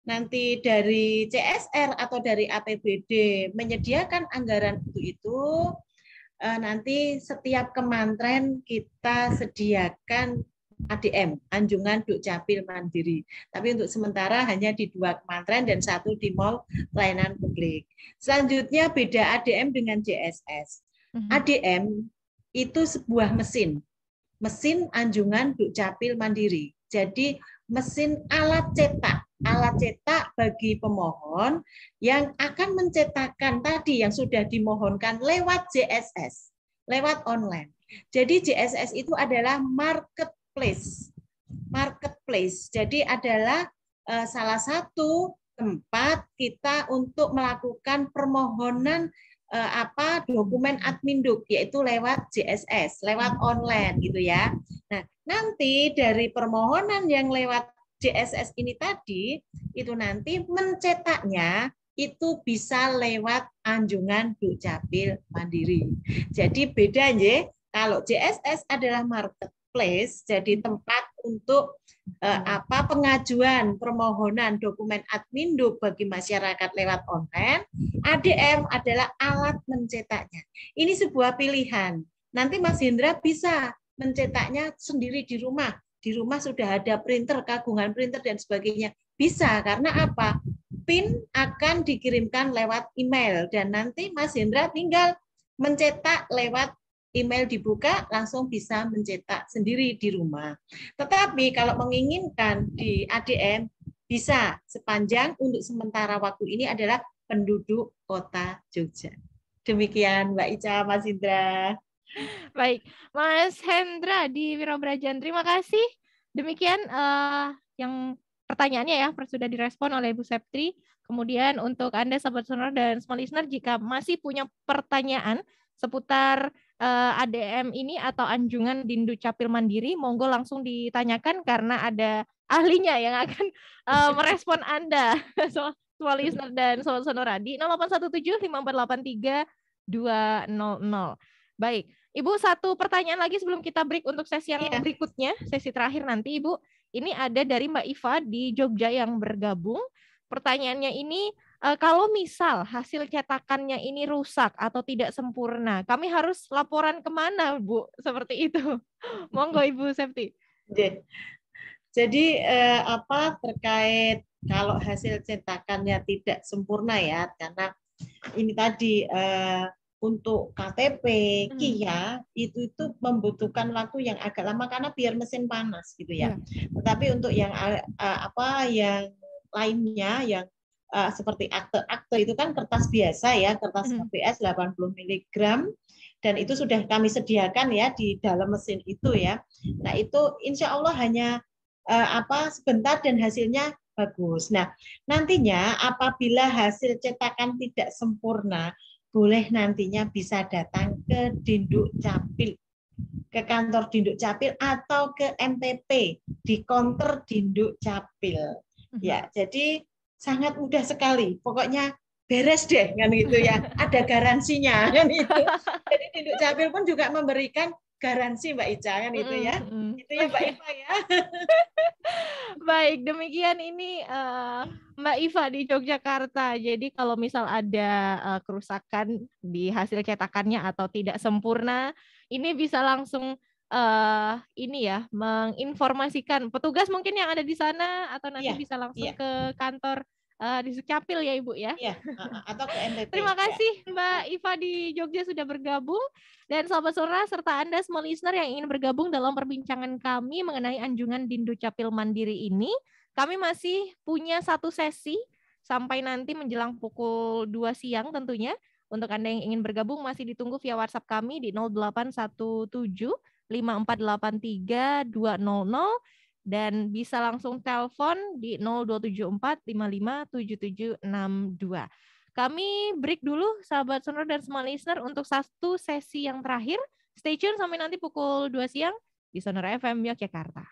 nanti dari CSR atau dari APBD menyediakan anggaran itu nanti setiap kementerian kita sediakan ADM, Anjungan Dukcapil Mandiri. Tapi untuk sementara hanya di 2 kementerian dan 1 di Mall Pelayanan Publik. Selanjutnya beda ADM dengan JSS. ADM itu sebuah mesin Anjungan Dukcapil Mandiri. Jadi mesin alat cetak bagi pemohon yang akan mencetakkan tadi yang sudah dimohonkan lewat JSS, lewat online. Jadi JSS itu adalah marketplace. Jadi adalah salah satu tempat kita untuk melakukan permohonan dokumen adminduk, yaitu lewat JSS, lewat online gitu ya. Nah, nanti dari permohonan yang lewat JSS ini tadi, itu nanti mencetaknya itu bisa lewat Anjungan Dukcapil Mandiri. Jadi beda ya, kalau JSS adalah marketplace, jadi tempat untuk pengajuan permohonan dokumen adminduk bagi masyarakat lewat online. ADM adalah alat mencetaknya. Ini sebuah pilihan. Nanti Mas Hendra bisa mencetaknya sendiri di rumah. Di rumah sudah ada printer, kagungan printer dan sebagainya. Bisa, karena apa? PIN akan dikirimkan lewat email dan nanti Mas Hendra tinggal mencetak lewat email, dibuka langsung bisa mencetak sendiri di rumah. Tetapi kalau menginginkan di ADM bisa, sepanjang untuk sementara waktu ini adalah penduduk Kota Jogja. Demikian Mbak Ica, Mas Indra. Baik, Mas Hendra di Wirobrajan, terima kasih. Demikian yang pertanyaannya ya sudah direspon oleh Bu Septri. Kemudian untuk Anda sahabat Sonora dan Smart Listener, jika masih punya pertanyaan seputar ADM ini atau anjungan di Dukcapil Mandiri, monggo langsung ditanyakan karena ada ahlinya yang akan merespon Anda, Smart Listener dan Sobat Sonora di 08175483 200. Baik, Ibu, satu pertanyaan lagi sebelum kita break untuk sesi yang berikutnya, sesi terakhir nanti, Ibu. Ini ada dari Mbak Iva di Jogja yang bergabung. Pertanyaannya ini, kalau misal hasil cetakannya ini rusak atau tidak sempurna, kami harus laporan kemana, Bu? Seperti itu. Monggo, Ibu Septi. Jadi terkait kalau hasil cetakannya tidak sempurna ya, karena ini tadi untuk KTP, KIA itu membutuhkan waktu yang agak lama karena biar mesin panas gitu ya. Tetapi untuk yang yang lainnya yang seperti akte itu kan kertas biasa ya, kertas KPS 80 mg dan itu sudah kami sediakan ya di dalam mesin itu ya. Nah, itu insya Allah hanya sebentar dan hasilnya bagus. Nah, nantinya apabila hasil cetakan tidak sempurna, boleh nantinya bisa datang ke Dindukcapil, ke kantor Dindukcapil atau ke MPP di counter Dindukcapil. Ya, jadi sangat mudah sekali. Pokoknya beres deh kan gitu ya. Ada garansinya kan itu. Jadi Dindukcapil pun juga memberikan garansi Mbak Ica kan itu ya. Itu ya Mbak Iva ya. Baik, demikian ini Mbak Iva di Yogyakarta. Jadi kalau misal ada kerusakan di hasil cetakannya atau tidak sempurna, ini bisa langsung ini ya, menginformasikan petugas mungkin yang ada di sana atau nanti Iya, bisa langsung iya. ke kantor di Sukcapil ya Ibu ya. Iya, atau ke NTT. Terima Ya. kasih Mbak Iva di Jogja sudah bergabung, dan Sobat Sonora serta Anda semua listener yang ingin bergabung dalam perbincangan kami mengenai anjungan Dindu Capil Mandiri ini. Kami masih punya satu sesi sampai nanti menjelang pukul 2 siang tentunya. Untuk Anda yang ingin bergabung masih ditunggu via WhatsApp kami di 0817 5483 200 dan bisa langsung telepon di 0274 557762. Kami break dulu sahabat sonor dan semua listener untuk satu sesi yang terakhir. Stay tune sampai nanti pukul 2 siang di Sonora FM Yogyakarta.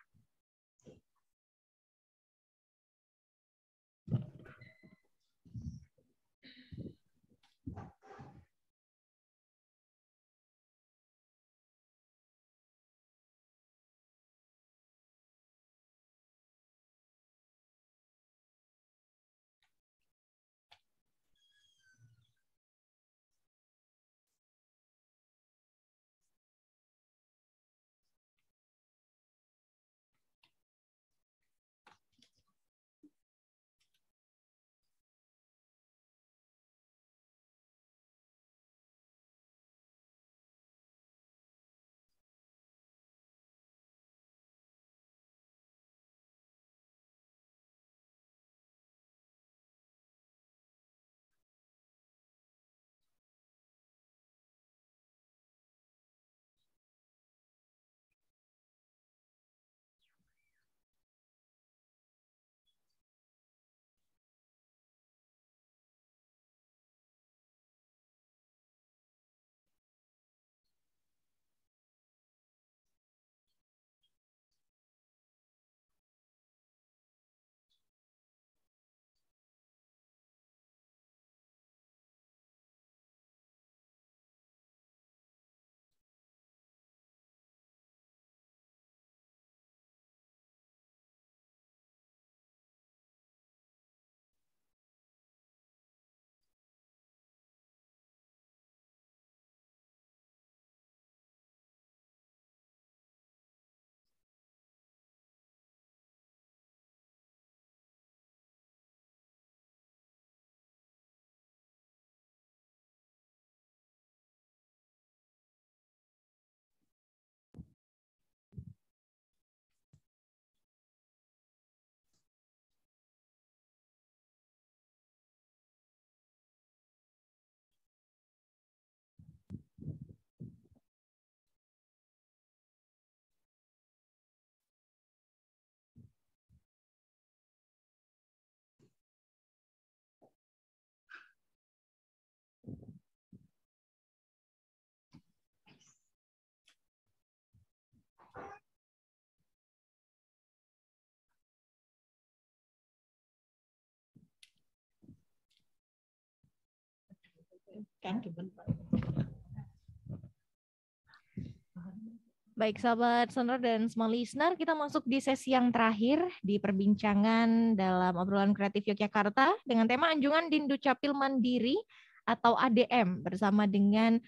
Baik sahabat sonor dan semua listener, kita masuk di sesi yang terakhir di perbincangan dalam obrolan kreatif Yogyakarta dengan tema anjungan Dindu Capil Mandiri atau ADM bersama dengan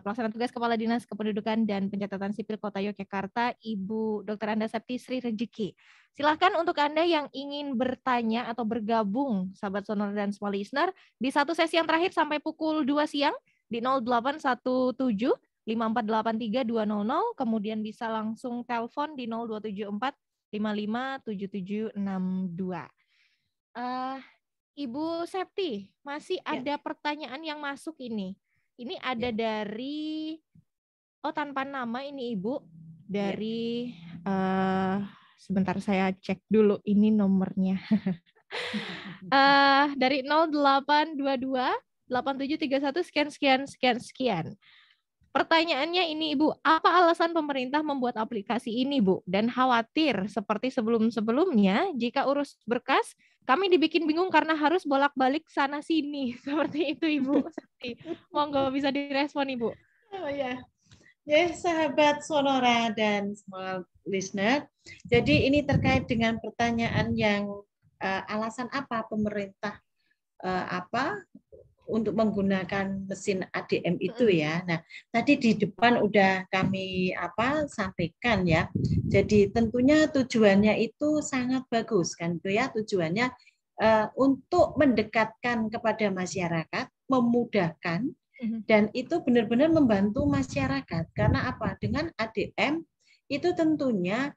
pelaksana tugas Kepala Dinas Kependudukan dan Pencatatan Sipil Kota Yogyakarta, Ibu Dr. Anda Septi Sri Rejeki. Silahkan untuk Anda yang ingin bertanya atau bergabung, sahabat sonor dan semua listener, di satu sesi yang terakhir sampai pukul 2 siang di 0817 5483-200, kemudian bisa langsung telepon di 0274 557762. Ibu Septi, masih ada pertanyaan yang masuk ini. Ini ada dari tanpa nama ini Ibu, dari sebentar saya cek dulu ini nomornya. Dari 0822 8731 sekian. Pertanyaannya ini Ibu, apa alasan pemerintah membuat aplikasi ini Bu? Dan khawatir seperti sebelum-sebelumnya, jika urus berkas, kami dibikin bingung karena harus bolak-balik sana-sini. Seperti itu Ibu. Monggo bisa direspon Ibu. Oh ya, sahabat Sonora dan semua listener. Jadi ini terkait dengan pertanyaan yang alasan apa pemerintah untuk menggunakan mesin ADM itu ya. Nah, tadi di depan udah kami sampaikan ya. Jadi tentunya tujuannya itu sangat bagus kan itu ya, tujuannya untuk mendekatkan kepada masyarakat, memudahkan, dan itu benar-benar membantu masyarakat. Karena apa? Dengan ADM itu tentunya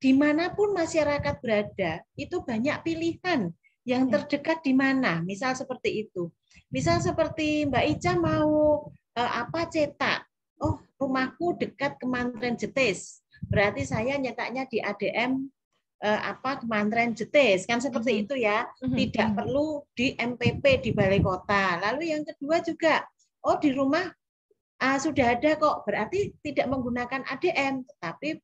dimanapun masyarakat berada, itu banyak pilihan yang terdekat di mana. Misal seperti itu. Misal seperti Mbak Ica mau cetak. Oh, rumahku dekat Kementerian Jetis. Berarti saya nyetaknya di ADM Kementerian Jetis, kan seperti itu ya. Tidak perlu di MPP di balai kota. Lalu yang kedua juga, oh di rumah sudah ada kok. Berarti tidak menggunakan ADM, tetapi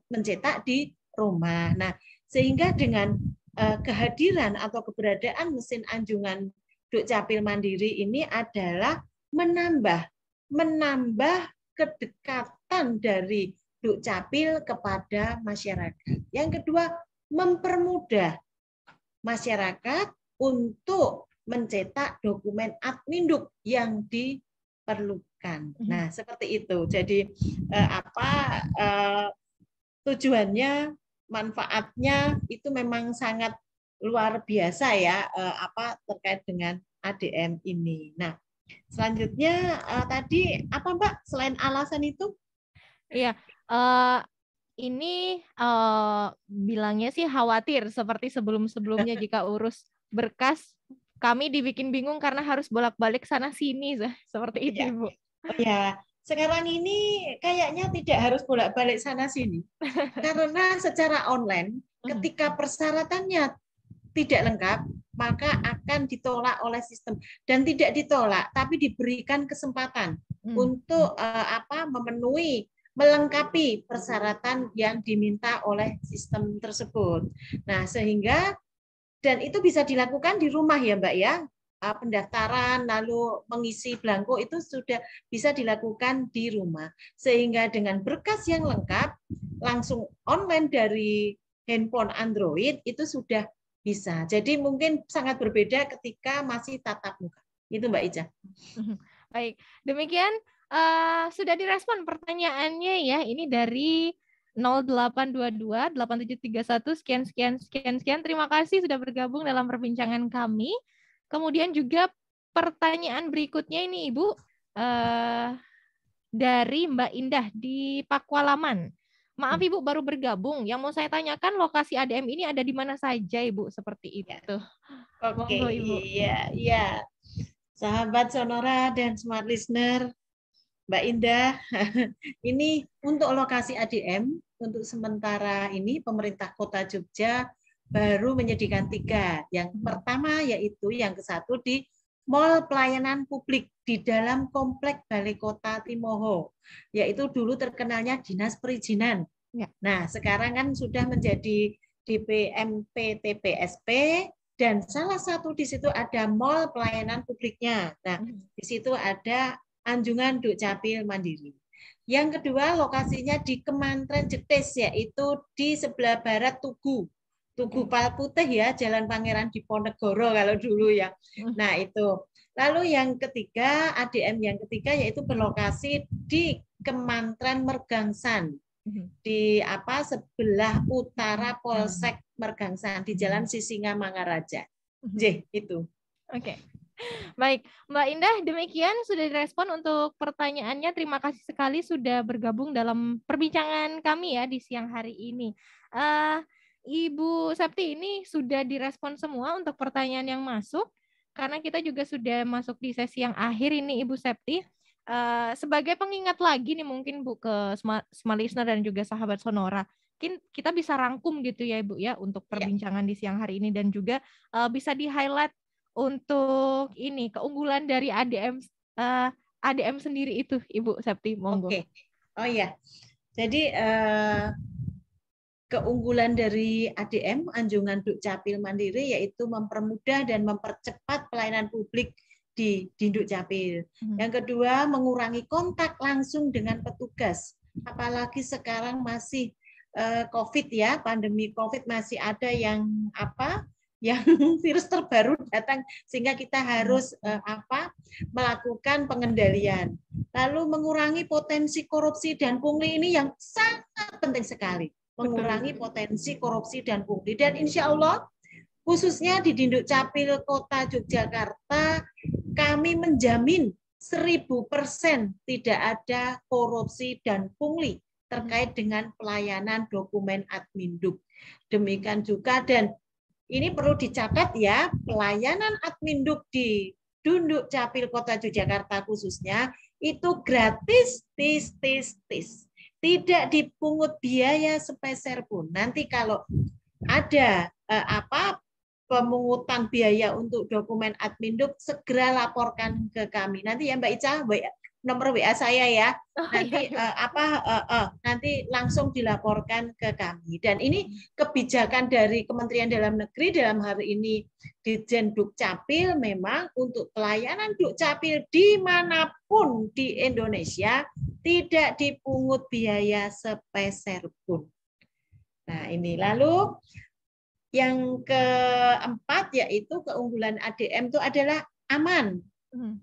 mencetak di rumah. Nah, sehingga dengan kehadiran atau keberadaan mesin anjungan Dukcapil Mandiri ini adalah menambah kedekatan dari Dukcapil kepada masyarakat. Yang kedua, mempermudah masyarakat untuk mencetak dokumen Adminduk yang diperlukan. Nah, seperti itu. Jadi tujuannya, manfaatnya itu memang sangat luar biasa ya, terkait dengan ADM ini. Nah, selanjutnya tadi apa Mbak selain alasan itu? Iya, ini bilangnya sih khawatir seperti sebelum-sebelumnya jika urus berkas kami dibikin bingung karena harus bolak-balik sana sini seperti itu, Ibu. Oh ya, sekarang ini kayaknya tidak harus bolak-balik sana sini. Karena secara online ketika persyaratannya tidak lengkap, maka akan ditolak oleh sistem, dan tidak ditolak tapi diberikan kesempatan untuk melengkapi persyaratan yang diminta oleh sistem tersebut. Nah, sehingga dan itu bisa dilakukan di rumah ya Mbak ya. Pendaftaran lalu mengisi belangko itu sudah bisa dilakukan di rumah. Sehingga dengan berkas yang lengkap langsung online dari handphone Android itu sudah bisa. Jadi mungkin sangat berbeda ketika masih tatap muka. Itu Mbak Ica. Baik, demikian sudah direspon pertanyaannya ya. Ini dari 0822 8731 sekian. Terima kasih sudah bergabung dalam perbincangan kami. Kemudian juga pertanyaan berikutnya ini Ibu dari Mbak Indah di Pakualaman. Maaf Ibu baru bergabung. Yang mau saya tanyakan lokasi ADM ini ada di mana saja Ibu? Seperti itu. Oke, Monggo, Ibu. Iya. Sahabat Sonora dan Smart Listener, Mbak Indah, ini untuk lokasi ADM, untuk sementara ini pemerintah Kota Jogja baru menyediakan 3. Yang pertama yaitu yang ke-1 di Mall Pelayanan Publik di dalam Komplek Balai Kota Timoho, yaitu dulu terkenalnya Dinas Perizinan. Ya. Nah, sekarang kan sudah menjadi DPMP-TPSP, dan salah satu di situ ada Mall Pelayanan Publiknya. Nah, di situ ada Anjungan Dukcapil Mandiri. Yang kedua lokasinya di Kementerian Jetis, yaitu di sebelah barat Tugu Palputih ya, Jalan Pangeran Diponegoro kalau dulu ya. Nah itu. Lalu yang ketiga, ADM yang ketiga yaitu berlokasi di Kementerian Mergangsan, di sebelah utara Polsek Mergangsan di Jalan Sisinga Mangaraja. Itu. Oke. Baik, Mbak Indah, demikian sudah direspon untuk pertanyaannya. Terima kasih sekali sudah bergabung dalam perbincangan kami ya di siang hari ini. Ibu Septi, ini sudah direspon semua untuk pertanyaan yang masuk, karena kita juga sudah masuk di sesi yang akhir ini, Ibu Septi. Sebagai pengingat lagi nih mungkin Bu ke Smart Listener dan juga sahabat Sonora, mungkin kita bisa rangkum gitu ya Ibu ya untuk perbincangan di siang hari ini, dan juga bisa di-highlight untuk ini keunggulan dari ADM sendiri itu, Ibu Septi, monggo. Oke. Oh ya. Jadi keunggulan dari ADM, Anjungan Dukcapil Mandiri, yaitu mempermudah dan mempercepat pelayanan publik di Dukcapil. Yang kedua, mengurangi kontak langsung dengan petugas. Apalagi sekarang masih COVID ya, pandemi COVID masih ada yang yang virus terbaru datang sehingga kita harus melakukan pengendalian. Lalu mengurangi potensi korupsi dan pungli ini yang sangat penting sekali. Mengurangi potensi korupsi dan pungli, dan insya Allah khususnya di Dinduk Capil Kota Yogyakarta kami menjamin 1000% tidak ada korupsi dan pungli terkait dengan pelayanan dokumen Adminduk. Demikian juga, dan ini perlu dicatat ya, pelayanan Adminduk di Dinduk Capil Kota Yogyakarta khususnya itu gratis, tidak dipungut biaya sepeser pun. Nanti kalau ada pemungutan biaya untuk dokumen Adminduk, segera laporkan ke kami. Nanti ya Mbak Ica, nomor WA saya ya. Nanti nanti langsung dilaporkan ke kami. Dan ini kebijakan dari Kementerian Dalam Negeri dalam hari ini Ditjen Dukcapil, memang untuk pelayanan Dukcapil dimanapun di Indonesia tidak dipungut biaya sepeser pun. Nah ini, lalu yang keempat yaitu keunggulan ADM itu adalah aman,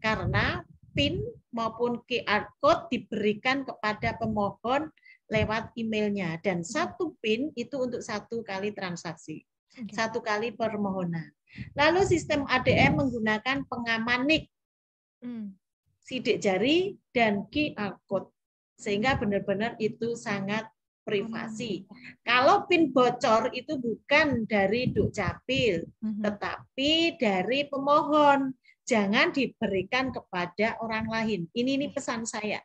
karena PIN maupun QR Code diberikan kepada pemohon lewat emailnya, dan satu PIN itu untuk 1 kali transaksi, 1 kali permohonan. Lalu sistem ADM menggunakan pengaman NIK, sidik jari dan QR Code, sehingga benar-benar itu sangat privasi. Kalau PIN bocor itu bukan dari Dukcapil, tetapi dari pemohon. Jangan diberikan kepada orang lain. Ini pesan saya.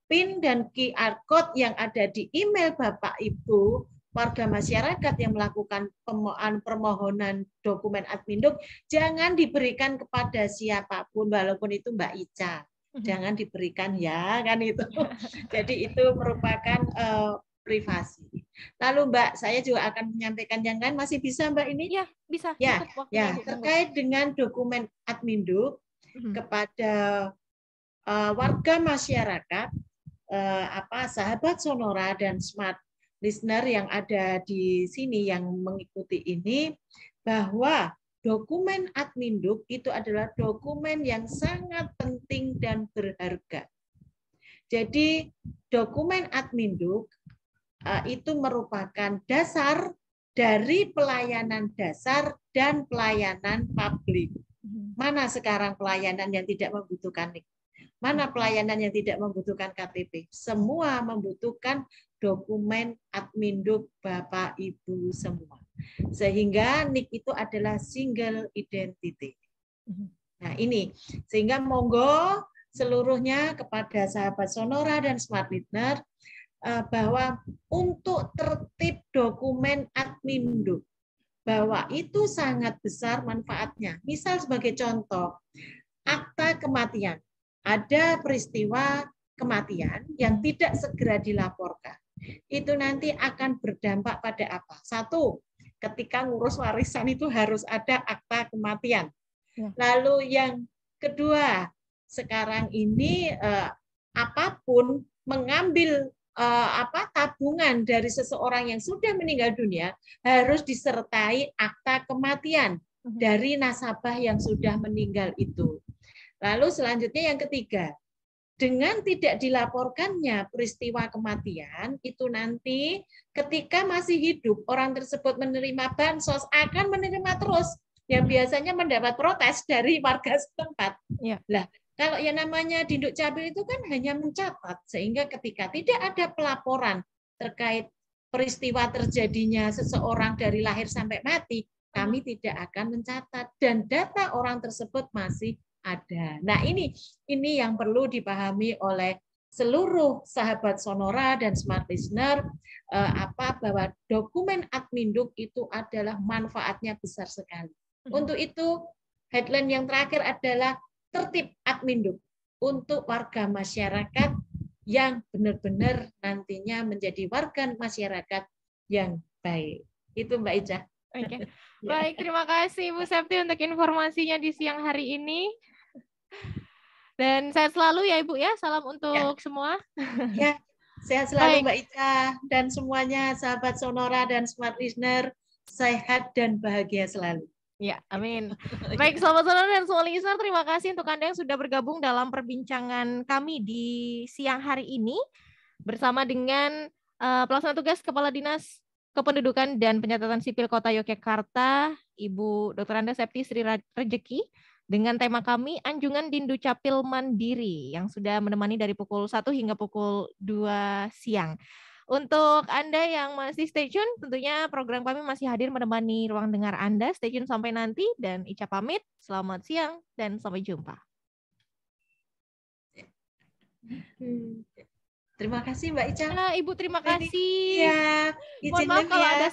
PIN dan QR Code yang ada di email Bapak Ibu warga masyarakat yang melakukan permohonan dokumen Adminduk, jangan diberikan kepada siapapun, walaupun itu Mbak Ica. Jangan diberikan ya, kan itu. Jadi itu merupakan privasi. Lalu Mbak, saya juga akan menyampaikan yang lain. Masih bisa Mbak ini? Ya, bisa. Ya, terkait dengan dokumen Adminduk kepada warga masyarakat, sahabat Sonora dan Smart Listener yang ada di sini yang mengikuti ini, bahwa dokumen Adminduk itu adalah dokumen yang sangat penting dan berharga. Jadi dokumen Adminduk itu merupakan dasar dari pelayanan dasar dan pelayanan publik. Mana sekarang pelayanan yang tidak membutuhkan NIK? Mana pelayanan yang tidak membutuhkan KTP? Semua membutuhkan dokumen Adminduk Bapak Ibu semua. Sehingga NIK itu adalah single identity. Nah ini, sehingga monggo seluruhnya kepada sahabat Sonora dan Smart Listener, bahwa untuk tertib dokumen Adminduk, bahwa itu sangat besar manfaatnya. Misal sebagai contoh, akta kematian. Ada peristiwa kematian yang tidak segera dilaporkan. Itu nanti akan berdampak pada apa? 1, ketika ngurus warisan itu harus ada akta kematian. Lalu yang kedua, sekarang ini apapun mengambil tabungan dari seseorang yang sudah meninggal dunia harus disertai akta kematian dari nasabah yang sudah meninggal itu. Lalu selanjutnya yang ketiga, dengan tidak dilaporkannya peristiwa kematian itu nanti ketika masih hidup orang tersebut menerima bansos akan menerima terus, yang biasanya mendapat protes dari warga setempat. Lah, kalau yang namanya Dinduk Capil itu kan hanya mencatat, sehingga ketika tidak ada pelaporan terkait peristiwa terjadinya seseorang dari lahir sampai mati, kami tidak akan mencatat dan data orang tersebut masih ada. Nah ini yang perlu dipahami oleh seluruh sahabat Sonora dan Smart Listener, bahwa dokumen Adminduk itu adalah manfaatnya besar sekali. Untuk itu headline yang terakhir adalah tertib Adminduk untuk warga masyarakat yang benar-benar nantinya menjadi warga masyarakat yang baik. Itu Mbak Ica. Oke. Baik, terima kasih Bu Septi untuk informasinya di siang hari ini. Dan sehat selalu ya Ibu ya. Salam untuk semua. Ya, sehat selalu Mbak Ica dan semuanya sahabat Sonora dan Smart Listener, sehat dan bahagia selalu. Ya, amin. Baik, selamat sore dan semua listener. Terima kasih untuk Anda yang sudah bergabung dalam perbincangan kami di siang hari ini bersama dengan pelaksana tugas Kepala Dinas Kependudukan dan Pencatatan Sipil Kota Yogyakarta, Ibu Dr. Anda Septi Sri Rejeki, dengan tema kami Anjungan Dindu Capil Mandiri yang sudah menemani dari pukul 1 hingga pukul 2 siang. Untuk Anda yang masih stay tune, tentunya program kami masih hadir menemani ruang dengar Anda. Stay tune sampai nanti dan Ica pamit. Selamat siang dan sampai jumpa. Terima kasih Mbak Ica. Ibu terima kasih. Ya, Mohon maaf kalau ada